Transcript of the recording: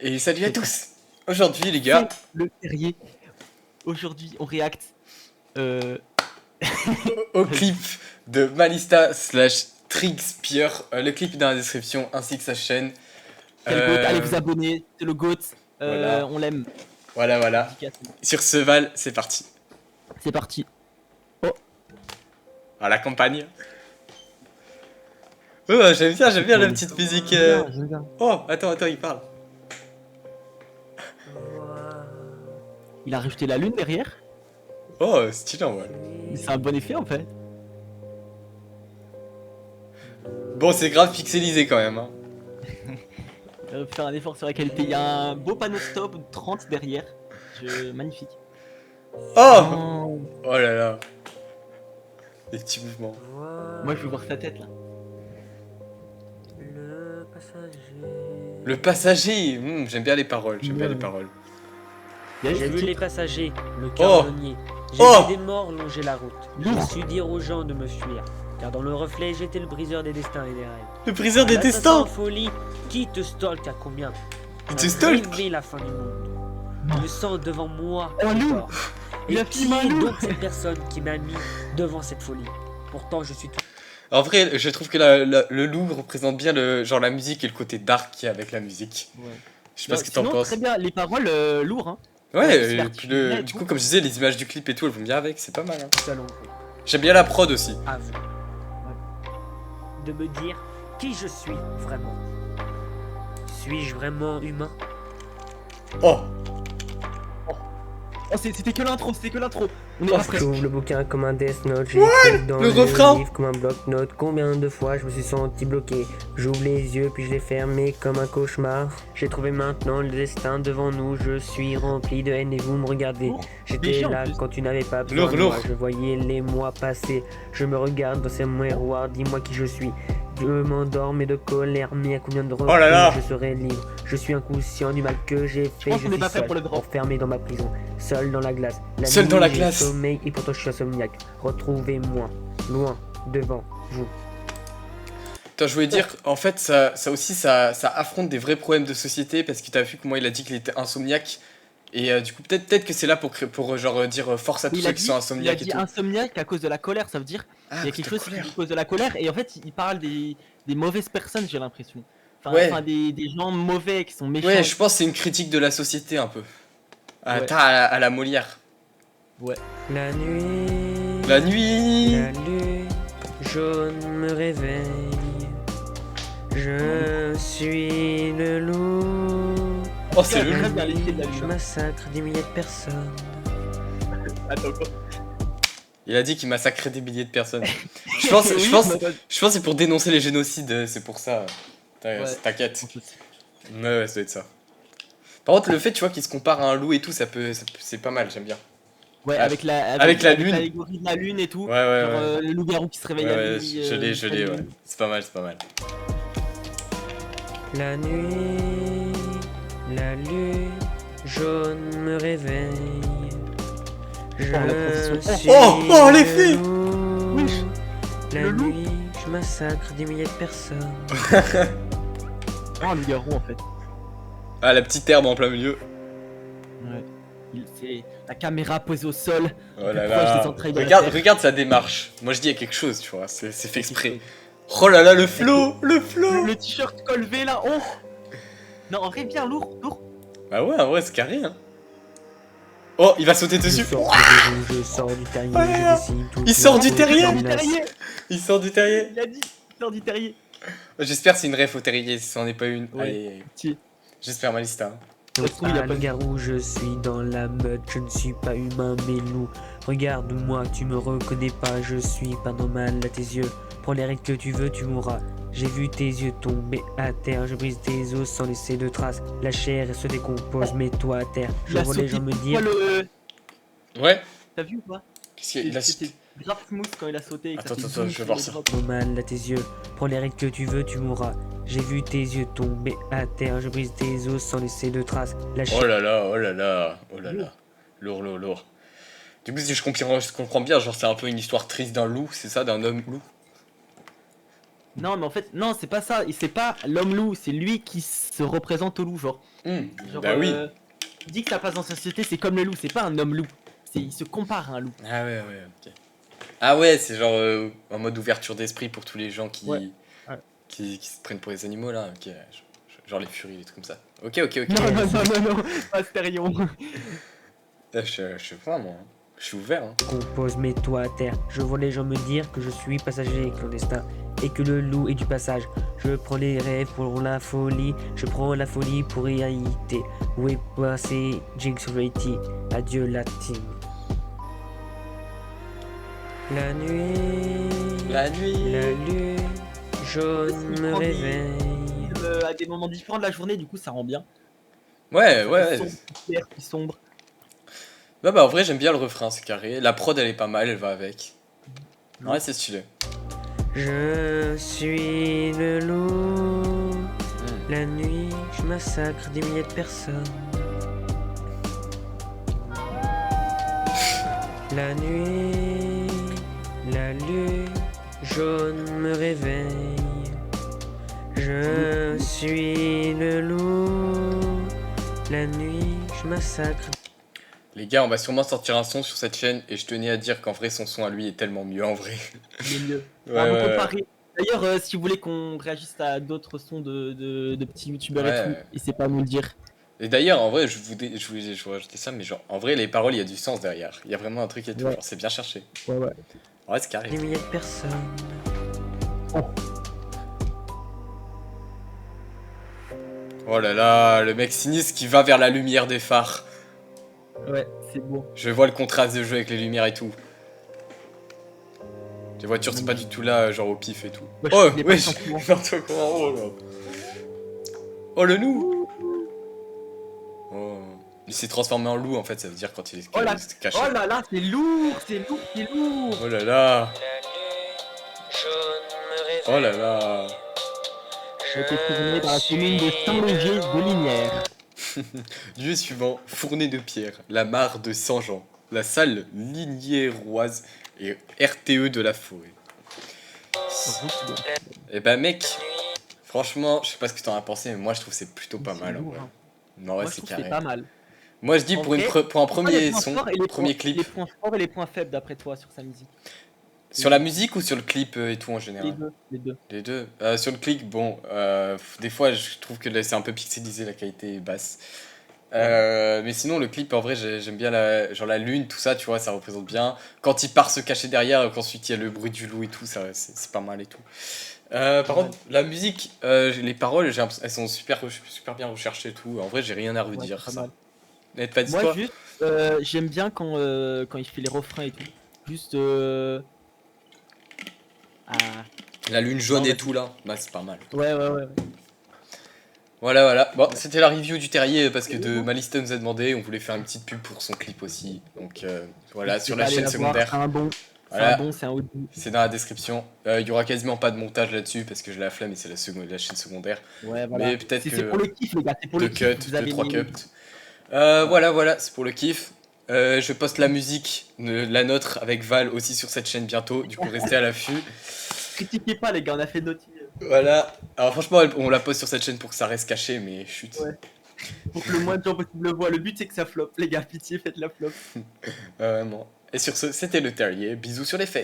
Et salut à tous. Aujourd'hui les gars, Le terrier. Aujourd'hui, on réacte. au clip de Malista slash Trigspier. Le clip est dans la description ainsi que sa chaîne. C'est le GOAT. Allez vous abonner. C'est le GOAT. Voilà, On l'aime. voilà. Dédicace. Sur ce Val, c'est parti. C'est parti. Oh, À la campagne. Oh, j'aime bien la petite musique. j'aime bien. Oh, attends, il parle. Il a rajouté la lune derrière. Oh, stylé en vrai. C'est un bon effet en fait. Bon, c'est grave pixelisé quand même. Hein. Il va faire un effort sur la qualité. Il y a un beau panneau stop 30 derrière. Magnifique. Oh, oh là là. Des petits mouvements. Moi je veux voir sa tête là. Le passager. J'aime bien les paroles. J'aime bien les paroles. J'ai vu les passagers, le Oh. carbonnier. J'ai Oh. vu des morts longer la route. J'ai su dire aux gens de me fuir. Car dans le reflet, j'étais le briseur des destins et des rêves. Le briseur des L'assassin destins. en folie, qui te stalk à combien? Il te stalk. Rêver la fin du monde. Le sang devant moi. Oh, loup. encore. Il Et a qui filmé un est loup. donc cette personne qui m'a mis devant cette folie? Pourtant, je suis tout. En vrai, je trouve que le loup représente bien genre la musique et le côté dark qu'il y a avec la musique. Ouais. Je sais pas ce que t'en penses. Très bien. Les paroles lourdes hein. Ouais, Ouais, et c'est puis l'articulé et du tout. coup, comme je disais, les images du clip et tout, elles vont bien avec, c'est pas mal. Hein. Salon. J'aime bien la prod aussi. À vous. De me dire qui je suis vraiment. Suis-je vraiment humain? Oh, Oh c'était que l'intro. On est Oh, pas prêts. J'ouvre le bouquin comme un Death Note, j'ai écrit dans le refrain. livre comme un bloc-notes. Combien de fois je me suis senti bloqué? J'ouvre les yeux puis je les fermais comme un cauchemar. J'ai trouvé maintenant le destin devant nous. Je suis rempli de haine et vous me regardez. Lourd. J'étais Léger, en là plus. quand tu n'avais pas besoin de Lourd. moi. Je voyais les mois passer. Je me regarde dans ces miroirs. Dis-moi qui je suis. Je m'endors mais de colère. Mais à combien de Oh là là. reprises je serai libre? Je suis inconscient du mal que j'ai fait. pense Je qu'on est suis pas fait seul, pour le drop. enfermé dans ma prison, seul dans la glace. La Seul nuit, dans la j'ai glace. sommeil et pourtant je suis insomniaque. Retrouvez-moi, loin, devant vous. Attends, je voulais dire, en fait, ça aussi, ça affronte des vrais problèmes de société parce que t'as vu comment il a dit qu'il était insomniaque. Et du coup, peut-être que c'est là pour genre dire force à tous Il ceux a qui dit, sont il a insomniaques et dit tout. insomniaque à cause de la colère, ça veut dire Ah, il y a quelque chose qui cause de la colère et en fait il parle des mauvaises personnes j'ai l'impression. Ouais. Enfin des gens mauvais qui sont méchants. Ouais, je pense que c'est une critique de la société un peu. Ouais. À la Molière. Ouais. La nuit, La nuit. la lune jaune me réveille. Je suis le loup. Oh, c'est le Très loup. bien l'effet de la Je lune. massacre des milliers de personnes. Attends quoi. Il a dit qu'il massacrait des milliers de personnes. Je pense que c'est pour dénoncer les génocides, c'est pour ça. Ouais. T'inquiète. Ouais, ça doit être ça. Par contre, le fait, tu vois, qu'il se compare à un loup et tout, c'est pas mal, j'aime bien. Ouais, Ah, avec la lune. l'allégorie de la lune et tout. Ouais, ouais, Genre, ouais. le loup-garou qui se réveille à Ouais, nuit. je l'ai, ouais. C'est pas mal. La nuit, la lune jaune me réveille. Je transition. suis Oh, l'effet. le loup. Wesh, La le loup. nuit, je massacre des milliers de personnes. Oh un loup-garou en fait. Ah, la petite herbe en plein milieu. Ouais. C'est la caméra posée au sol. Oh là plus proche là. des entrailles de la terre. Regarde sa démarche. Moi, je dis, il y a quelque chose, tu vois, c'est fait exprès. Oh là là, le flow. Le t-shirt col V là, oh. Non en vrai bien lourd. Bah ouais, en vrai, c'est carré, hein. Oh, il va sauter Je dessus. sors du verrou, je sors du terrier, Oh là là. je dessine tout Il sort du autour terrier. de Du la terrier. Il sort du terrier. Il a dit. Il sort du terrier. J'espère que c'est une ref au terrier, si c'en est pas une. Ouais. Allez, Si. j'espère Malista. Ça se trouve, il a Ah, pas le garou, je suis dans la meute, je ne suis pas humain mais loup. Regarde-moi, tu me reconnais pas, je suis pas normal à tes yeux. Prends les règles que tu veux, tu mourras. J'ai vu tes yeux tomber à terre, je brise tes os sans laisser de traces. La chair se décompose, mets-toi à terre. Je Il a vois les sauté gens me pile dire. poil, Ouais. T'as vu ou pas? Qu'est-ce qu'il a. C'était grave smooth quand il a sauté. et que ça Attends, fait attends, boum je vais sur voir le ça. drop. Mal à tes yeux, prends les règles que tu veux, tu mourras. J'ai vu tes yeux tomber à terre, je brise tes os sans laisser de traces. La chair Oh là là, oh là là, oh là là. Lourd. Du coup, si je comprends bien, genre, c'est un peu une histoire triste d'un loup, c'est ça, d'un homme loup. Non, mais en fait, non, c'est pas ça. C'est pas l'homme loup, c'est lui qui se représente au loup, genre. Genre, Bah oui. Il dit que sa place dans sa société, c'est comme le loup, c'est pas un homme loup. Il se compare à un loup. Ah ouais, ouais, ok. Ah ouais, c'est genre en mode ouverture d'esprit pour tous les gens qui, Ouais. Ouais. qui se prennent pour les animaux là. Ok, genre les furies, des trucs comme ça. Ok, ok, ok. Non, non, non, non, non, pas Stérion. Je sais pas moi. Je suis ouvert. Hein. Compose, mets-toi à terre. Je vois les gens me dire que je suis passager clandestin et que le loup est du passage. Je prends les rêves pour la folie, je prends la folie pour réalité. Où est passé Jinx Righty? Adieu la team. La nuit, La nuit. la lune jaune me réveille. À des moments différents de la journée, du coup, ça rend bien. Ouais, ouais. Sombre, clair, puis sombre. Bah en vrai j'aime bien le refrain, c'est carré. La prod elle est pas mal, elle va avec. Ouais, c'est stylé. Je suis le loup. La nuit, je massacre des milliers de personnes. La nuit, la lune jaune me réveille. Je suis le loup. La nuit, je massacre. Les gars, on va sûrement sortir un son sur cette chaîne et je tenais à dire qu'en vrai son son à lui est tellement mieux en vrai. Il est mieux. Ouais, Ah, vous ouais, comparez. D'ailleurs, si vous voulez qu'on réagisse à d'autres sons de petits youtubeurs et Ouais. tout, n'hésitez pas à nous le dire. Et d'ailleurs, en vrai, je voulais rajouter ça, mais genre, en vrai, les paroles, il y a du sens derrière. Il y a vraiment un truc et tout, Ouais. genre, c'est bien cherché. Ouais, ouais. Ouais, c'est carré. Des milliers de personnes. Oh là là, le mec sinistre qui va vers la lumière des phares. Ouais, c'est beau. Je vois le contraste de jeu avec les lumières et tout. Les voitures, c'est pas du tout là, genre au pif et tout. Ouais, Oh, il est pas wesh, simplement. n'importe quoi. Oh, là. Oh, le loup. Oh. Il s'est transformé en loup en fait, ça veut dire quand il est Oh là, caché. oh là là, c'est lourd, c'est lourd, c'est lourd. Oh là là. Oh là là. J'ai été tourné dans la commune de Saint-Léger de Linière. Lieu suivant, Fournée de Pierre, la mare de Saint-Jean, la salle lignéroise et RTE de la forêt. Et bah mec, franchement, je sais pas ce que t'en as pensé, mais moi je trouve que c'est plutôt pas C'est mal en lourd, vrai. hein. Non, ouais, Moi, je c'est trouve que c'est carré. pas mal. Moi je dis En pour, vrai, pour un C'est quoi les premier points son, forts et les premier points- clip. Les points forts et les points faibles d'après toi sur sa musique. Sur la musique ou sur le clip et tout en Les général? deux, les deux. Les deux. Sur le clip, bon, des fois je trouve que c'est un peu pixelisé, la qualité est basse. Mais sinon, le clip, en vrai, j'aime bien genre la lune, tout ça, tu vois, ça représente bien. Quand il part se cacher derrière, qu'ensuite il y a le bruit du loup et tout, ça, c'est pas mal et tout. Par contre, la musique, les paroles, elles sont super bien recherchées et tout. En vrai, j'ai rien à redire. c'est pas Ça. mal. Mais pas dit Moi, toi? juste, j'aime bien quand il fait les refrains et tout. Juste. Ah. La lune jaune Non, et vas-y. tout là, bah c'est pas mal. Ouais, ouais, ouais. Voilà, voilà. Bon, c'était la review du terrier parce que de Malista nous a demandé, on voulait faire une petite pub pour son clip aussi. Donc voilà, sur la chaîne secondaire. C'est un bon. Voilà. C'est un bon, c'est un haut. C'est dans la description. Il y aura quasiment pas de montage là-dessus parce que j'ai la flemme et c'est la chaîne secondaire. Ouais, voilà. Mais peut-être C'est pour que le kiff, les gars. C'est pour deux le kiff. cuts, Vous avez 2-3 mis- cuts. Voilà, c'est pour le kiff. Je poste la musique, la nôtre avec Val aussi sur cette chaîne bientôt. Du coup, restez à l'affût. Critiquez pas, les gars. On a fait notre. Voilà. Alors franchement, on la poste sur cette chaîne pour que ça reste caché, mais chut. Ouais. Pour que le moins de gens possible le voient. Le but, c'est que ça flop. Les gars, pitié, faites la flop. Vraiment. Et sur ce, c'était le terrier. Bisous sur les fesses.